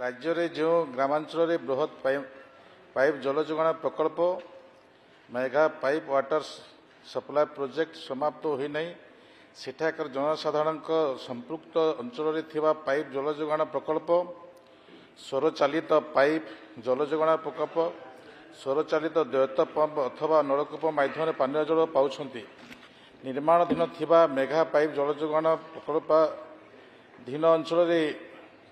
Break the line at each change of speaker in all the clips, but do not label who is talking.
राज्य में जो ग्रामांचल बृहत पाइप जल जोगाण प्रकल्प Megha pipe water supply project समाप्त होना सेठाकर जनसाधारण संपृक्त अंचल पाइप जल जोगाण प्रकल्प सौर चालित पाइप जल जोगाण प्रकल्प सौर चालित द्वैत पंप अथवा नलकूप माध्यम पानीय जल पाउछंती। निर्माणाधीन थिबा मेघा पाइप जल जोगाण प्रकल्पाधीन अंचल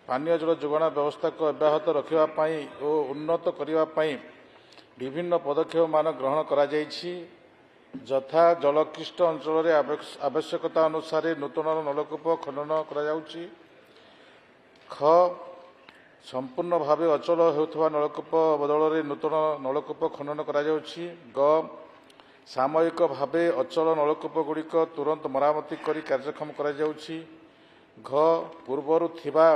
पानीय जल जोगाण व्यवस्था को अब्याहत रखापी और उन्नत करने विभिन्न पदक्षेप मान ग्रहण करा जायछि। यथा जलक्लिष्ट अंचल आवश्यकता अनुसार नूतन नलकूप खनन करा जाउछि। ख संपूर्ण भाव अचल होउथवा नलकूप बदल में नूतन नलकूप खनन करा जाउछि। ग सामयिक भाव अचल नलकूप गुड़िक तुरंत मरामती करी कार्यक्षम करा जाउछि। घ पूर्वर थिबा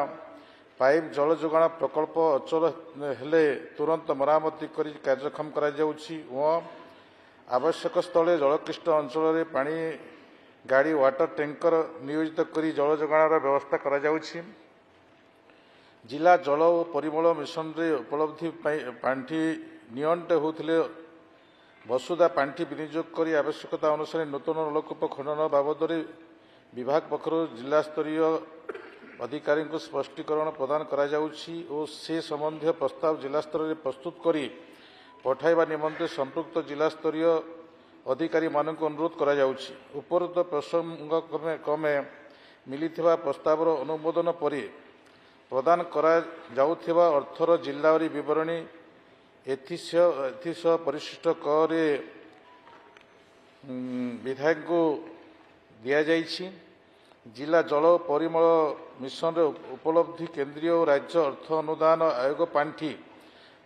पाइप जल जोगाण प्रकल्प अचल हेले तुरंत मरामती करी कार्यक्षम करा जाउछि। व आवश्यक स्थले जलक्लिष्ट अंचल पानी गाड़ी वाटर टैंकर नियोजित करी जल जोगाण व्यवस्था करा जाउछि। जिला जल और परिमल मिशन रे उपलब्धि पांठी नियंट होते वसुधा पांठी विनियोग करी आवश्यकता अनुसार नूतन नलकूप खनन बाबद विभाग पक्षर जिला स्तरीय अधिकारी को स्पष्टीकरण प्रदान करा जाउछि और से संबंधी प्रस्ताव जिला स्तर में प्रस्तुत करी पठाइबा निमंते संपृक्त जिला स्तरीय अधिकारी मानक अनुरोध करा जाउछि। उपरोक्त प्रसंग क्रमे मिलिथिबा प्रस्तावर अनुमोदन पर प्रदान करा जाउथिबा अर्थर जिल्लावारी विवरणी एथिस परिशिष्ट करे विधायक को दिया जाइछि। जिला जल परिमल मिशन उपलब्धि केंद्रीय और राज्य अर्थ अनुदान आयोग पांठी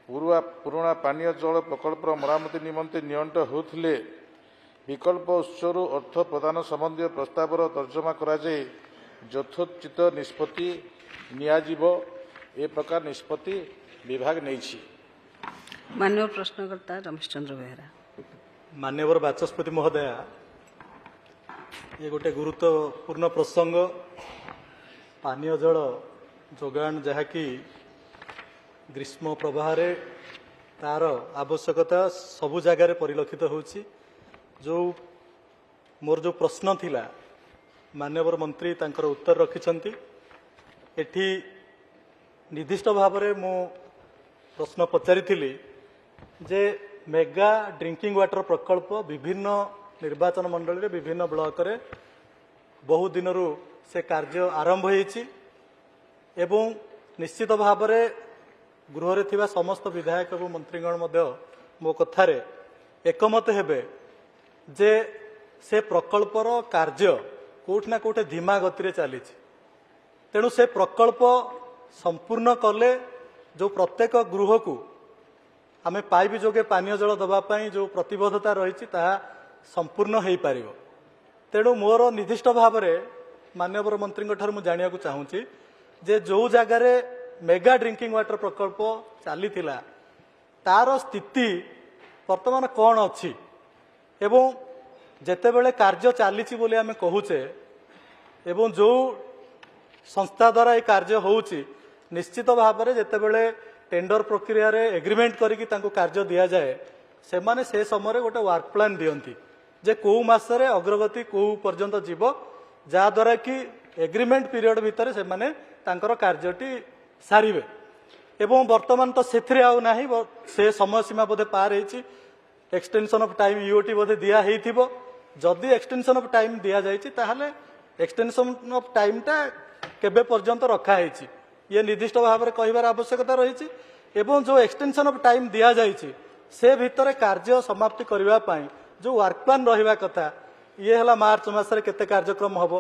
पुराणा पानीय जल प्रकल्प मरामती निमंते नियंट होते विकल्प उत्सर अर्थ प्रदान संबंधी प्रस्ताव तर्जमा कराए यथोचित निष्पत्ति नियाजिबो ए प्रकार निष्पत्ति विभाग नहीं।
माननीय प्रश्नकर्ता रमेश चंद्र बेहरा।
मान्यवर बाचस्पति महोदय, ये गोटे गुरुत्वपूर्ण प्रसंग पानीय जल जोगान जहाँकि ग्रीष्म प्रवाह तार आवश्यकता सबु जगार परिलक्षित होछि। जो मोर जो प्रश्न थिला मान्यवर मंत्री तांकर उत्तर रखिछंती। एठी निर्दिष्ट भाव में मु प्रश्न पचारि जे मेगा ड्रिंकिंग वाटर प्रकल्प विभिन्न निर्वाचन मंडल रे विभिन्न ब्लॉक रे बहु दिन से कार्य आरंभ होइछि एवं निश्चित भाव में गृह रे थिबा समस्त विधायक और मंत्रीगण मध्य मो कथारे एकमत हेबे जे से प्रकल्पर कार्य कोठ ना कोठे धीमा गति चली। तेणु से प्रकल्प संपूर्ण कले जो प्रत्येक गृह को आमे पाइप जोगे पानीय जल दवापाई जो प्रतिबद्धता रही संपूर्ण हो पार। तेणु मोर निर्दिष्ट भाव में माननीय मंत्री मु जाना चाहूँगी जे जो जगार मेगा ड्रिंकिंग वाटर प्रकल्प चली तार स्थिति वर्तमान कौन अच्छी एवं जेतेबेले कार्य चली बोली आमे कहूचे एवं जो संस्था द्वारा ये कार्य होउची निश्चित भाव में जेतेबेले टेंडर प्रक्रिया रे एग्रीमेंट करिकी तांको कार्य दिया जाए से माने से समय गोटे वर्क प्लान दियंती जे को मासरे अग्रगति को पर्यंत जीव जा द्वारा कि एग्रीमेंट पीरियड भितर से माने तांकर कार्यटी सारिबे एवं वर्तमान तो सेथरे आउ नाही से समय सीमा बोधे पार हेछि। एक्सटेंशन ऑफ टाइम यूओटी बोधे दिया हेइथिबो। जदि एक्सटेंशन ऑफ टाइम दिया जाइछि ताहले एक्सटेंशन ऑफ टाइम टा केबे पर्यंत रखा हेछि ये निर्दिष्ट भाव में कहिबार आवश्यकता रही। एवं जो एक्सटेंशन ऑफ टाइम दिया जाइछि से भितर कार्य समाप्ति करबा पई जो वर्क प्लान रहिबा कथा ये हला मार्च मासरे केते कार्यक्रम हबो,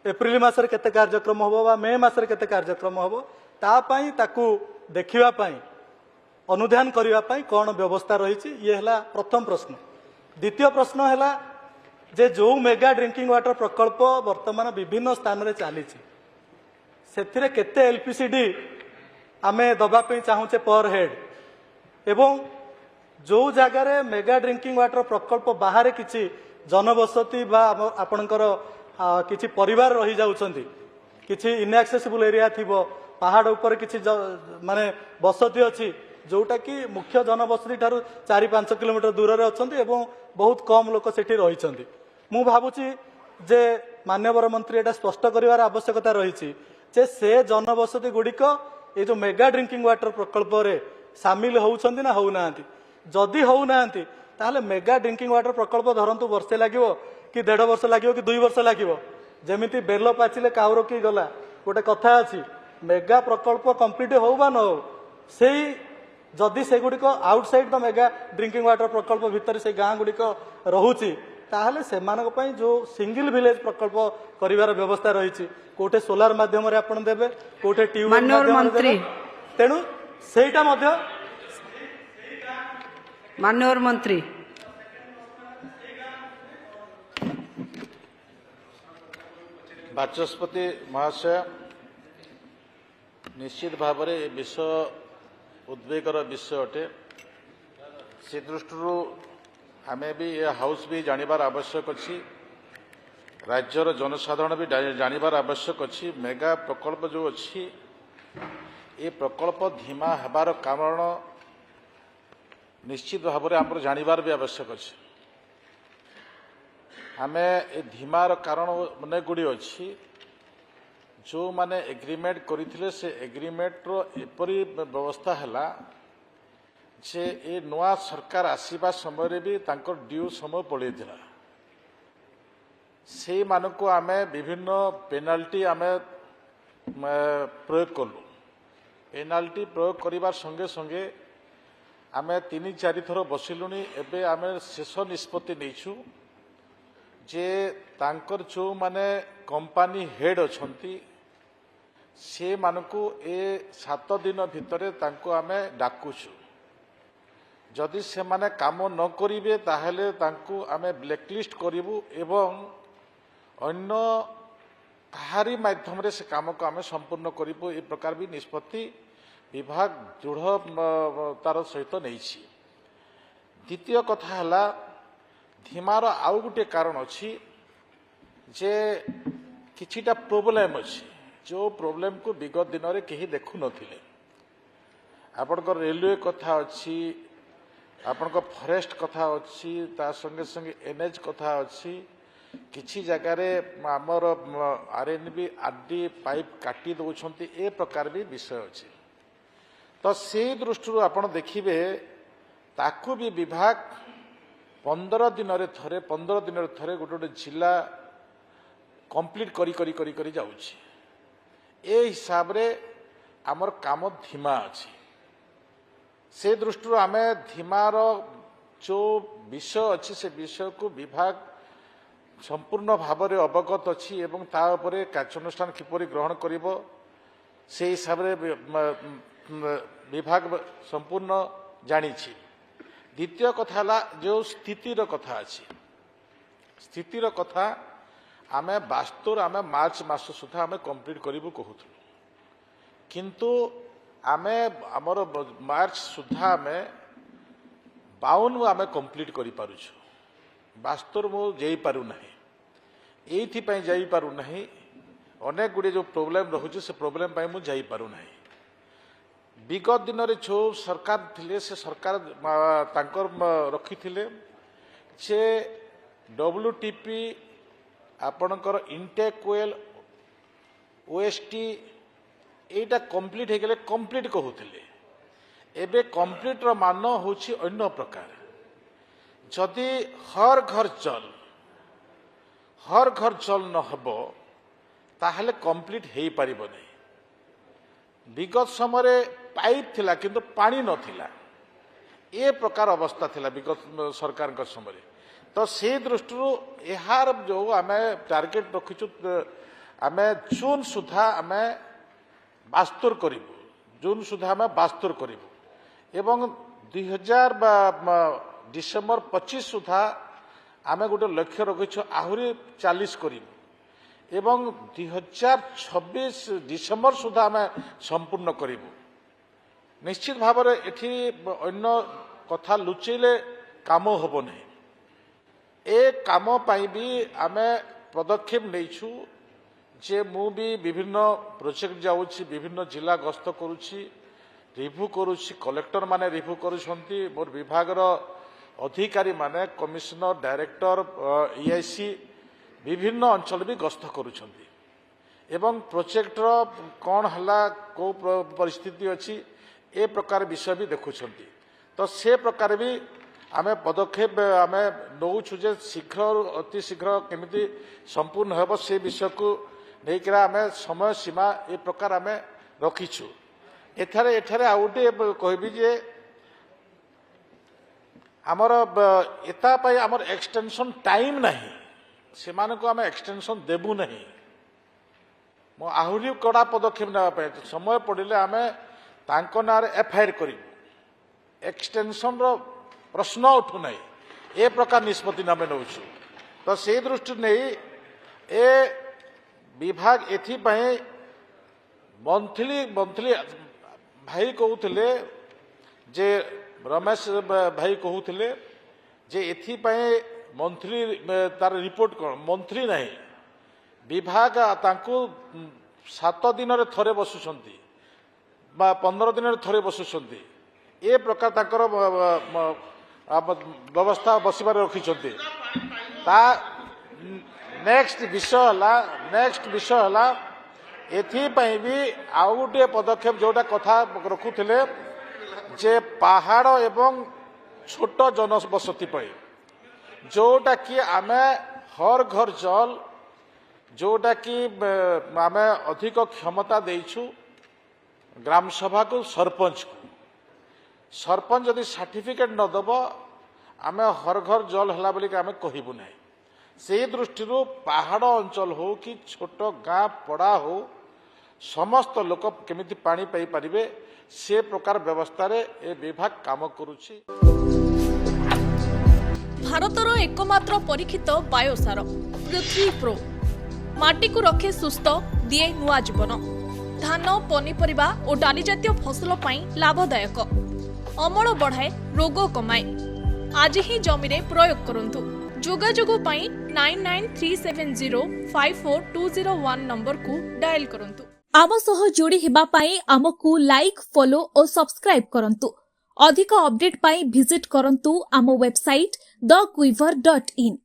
एप्रिल मासरे केते कार्यक्रम हबो बा मे मासरे केते कार्यक्रम हबो ता पई ताकू देखिबा पई अनुध्यान करबा पई कोन व्यवस्था रही ये हला प्रथम प्रश्न। द्वितीय प्रश्न हला जे जो मेगा ड्रिंकिंग वाटर प्रकल्प वर्तमान विभिन्न स्थान रे चलीछि सेथिरे केते एलपीसीडी आमे दबा पे चाहूचे पर हेड एवं जो जगार मेगा ड्रिंकिंग वाटर प्रकल्प बाहर किछि जनबसती बा आपणकर किछि परिवार रही जाउछंती किछि इनएक्सेसिबल एरिया थिबो पहाड़ ऊपर किसी माने बसती अच्छी जोटा कि मुख्य जनबसती ठारू 4-5 किलोमीटर दूर रे अछंती एवं बहुत कम लोक सेठी रहिछंती। मु भाबुची जे मान्यवर मंत्री एटा स्पष्ट करिवार आवश्यकता रही जे से जनबसती गुड़िक ये जो मेगा ड्रिंकिंग वाटर प्रकल्प रे सामिल होउछंती ना होउनांती। जदि होउनांती ताहले मेगा ड्रिंकिंग वाटर प्रकल्प धरंतु वर्षे लागिवो कि 1.5 वर्ष लागिवो कि 2 वर्ष लागिवो। जेमिति बेल पाचिले काउर की गला गोटे कथा अछि मेगा प्रकल्प कंप्लीट हो बा न हो सेही जदि से गुड़िक outside the mega drinking water प्रकल्प भितर से गाँ गुड़िक रहुची ताहले सेमानक पई जो सिंगल विलेज प्रकल्प करिवार व्यवस्था रही कोठे सोलार माध्यम रे आपण देबे कोठे ट्यूबवेल
माननीय
माध्यम
मंत्री
तेणु सेटा मध्य
माननीय मंत्री
बाचस्पति महाशय निश्चित भाव में विषय उद्वेगर विषय अटे से दृष्टि आम भी ये हाउस भी जानवर आवश्यक अच्छी राज्यर जनसाधारण भी जानवर आवश्यक अच्छी मेगा प्रकल्प जो अच्छी ये प्रकल्प धीमा हबार कारण निश्चित भाव में आम जानवर भी आवश्यक अच्छे आम ए धीमार कारण अनेक गुड़ी अच्छी जो माने एग्रीमेंट करथिले से एग्रीमेंट रो एपरी व्यवस्था हैला जे ए नवा सरकार आसीबा समय रे भी तांकर ड्यू समय पड़ेथिला से मानको आमे विभिन्न पेनाल्टी आमे प्रयोग कलु पेनाल्टी प्रयोग करिबार संगे संगे आमे 3-4 थर बसिलुनी एबे आमे शेष निष्पत्ति नैछु जे तांकर जो माने कंपनी हेड अछंती से मानकु ए 7 दिन भितरे तांको आमे डाकुछु जदि से माने काम न करिवे ताहेले तांको आमे ब्लैकलिस्ट करिवु एवं अन्य कहारी माध्यम रे से काम को आमे संपूर्ण करिवु ए प्रकार भी निष्पत्ति विभाग दृढ़ तार सहित नैछि। द्वितीय कथा हला धीमार आउ गोटे कारण अच्छी जे किछिटा प्रोब्लेम अच्छी जो प्रोब्लेम को विगत दिन में कहीं देखु नथिले आपनकर रेलवे कथा अच्छी आपनकर फॉरेस्ट कथा अच्छी ता संगे संगे एनएच कथा अच्छी किछि जगह रे हमर आरएनबी आरडी पाइप काटी दउछंती ए प्रकार भी विषय अच्छी तो से दृष्टि आपण देखिबे ताकू भी विभाग 15 दिन थे 15 दिन थे गोटे गोटे जिला कंप्लीट करी करी करी करी जाउछि ए हिसाब रे आमर काम धीमा अछि से दृष्टि आमे धीमार जो विषय अच्छी से विषय को विभाग संपूर्ण भाव में अवगत अच्छी एवं ता उपरे कार्यानुष्ठान किपरि ग्रहण करिवो से हिसाब रे विभाग संपूर्ण जानिछि। द्वितीय कथा ला जो स्थितिर कथा अच्छी स्थितिर कथा आमे वास्तव आमे मार्च मास सुधा आमे कंप्लीट करिवु कहूथु किंतु आमे हमर मार्च सुधा आमे 52 आमे कंप्लीट करि पारुछु वास्तव मो जेई पारु नाही एथि पय जाई पारु नाही अनेक गुडे जो प्रॉब्लम रहउछि से प्रॉब्लम पय मो जाई पारु नाही विगत दिन में जो सरकार थिले से सरकार तांकर रखी थिले जे डब्ल्यूटीपी आपणकर इंटेक वेल ओएसटी एटा कंप्लीट हे गेले कंप्लीट कहूथिले एबे कंप्लीट रो मान होछि अन्य प्रकार जदि हर घर जल न हबो ताहले कंप्लीट हेई परिबो नै विगत समय पाइप थिला किंतु पानी नथिला ए प्रकार अवस्था थिला विगत सरकार का समय तो से दृष्टि यार जो आमे टार्गेट रखिछु आमे जून सुधा आमे बास्तुर करिवु जून सुधा आमे बास्तुर करिवु एवं 2000 डिसेंबर 25 सुधा आमे गोटे लक्ष्य रखिछु आहुरी 40 करिवु एवं 2026 डिसेंबर सुधा आमे संपूर्ण करिवु निश्चित भाव में एठी अन्य कथा लुचेले काम होबो नहीं ए काम पाई भी आमे पदक्षेप नैछु जे मु भी विभिन्न प्रोजेक्ट जाऊँगी विभिन्न जिला गस्त करुच्ची रिव्यू करुच्ची कलेक्टर माने रिव्यू करुछंती मोर विभागर अधिकारी माने कमिशनर डायरेक्टर ईआईसी विभिन्न अंचल भी गस्त करुछंती एवं प्रोजेक्टर कौन हला को परिस्थिति अच्छी ए प्रकार विषय भी देखुछंती तो से प्रकार भी आमे पदक्षेप आमे नौछु जे शीघ्र अति शीघ्र केमिति संपूर्ण हेब से विषय को लेकर आमे समय सीमा ए प्रकार आमे रखीछु एठारे एठारे आउटे कहबी जे आमर एता पाई आमर एक्सटेंशन टाइम नहीं से माने को आमे एक्सटेंशन देबु नहीं मो आहुरी कड़ा पदक्षेप ना समय पड़िले आमे तांको नारे एफआईआर करिबु एक्सटेंशन रो प्रश्न उठु नहीं ए प्रकार निष्पत्ति नामे नौछु तो से दृष्टि नहीं ए विभाग एथि पई मंथली मंथली भाई कहूले जे रमेश भाई कहूले जे एथि पई मंथली तार रिपोर्ट कौन मंथली नहीं विभाग तांको 7 दिन रे थरे बसुछंती बा 15 दिन रे थरे बसुछंती ए प्रकार ताकर व्यवस्था बसबार रखिछंती ता नेक्स्ट विषय हला एथि पई भी आउ गोटे पदक्षेप जोटा कथा रखुथिले जे पहाड़ एवं छोट जनबसती पई जोटा कि आमे हर घर जल जोटा कि आमे अधिक क्षमता देइछु ग्राम सभा को सरपंच जदि सर्टिफिकेट न दब आमे हर घर जल हला बोली आमे कहबु नै से दृष्टि पहाड़ अंचल हो कि छोट गाँ पड़ा हो समस्त लोक केमिति पानी पाई परिबे से प्रकार व्यवस्था रे ए विभाग काम करूछि।
भारतर एकमात्र परीक्षित बायोसार पृथ्वी प्रो माटी को रखे सुस्थ दिए नुआ जीवन धान पनीपरिबा और डाली जातीय फसल पाई लाभदायक अमल बढ़ाए रोग कमाए आज ही जमी रे प्रयोग करंतु जोगाजोग पाई 9937054201 नंबर को डायल करंतु।
आम सह जोड़ी हेबा पाई आमकु लाइक फॉलो और सब्सक्राइब करंतु अधिक अपडेट पाई विजिट करंतु आम वेबसाइट thequiver.in।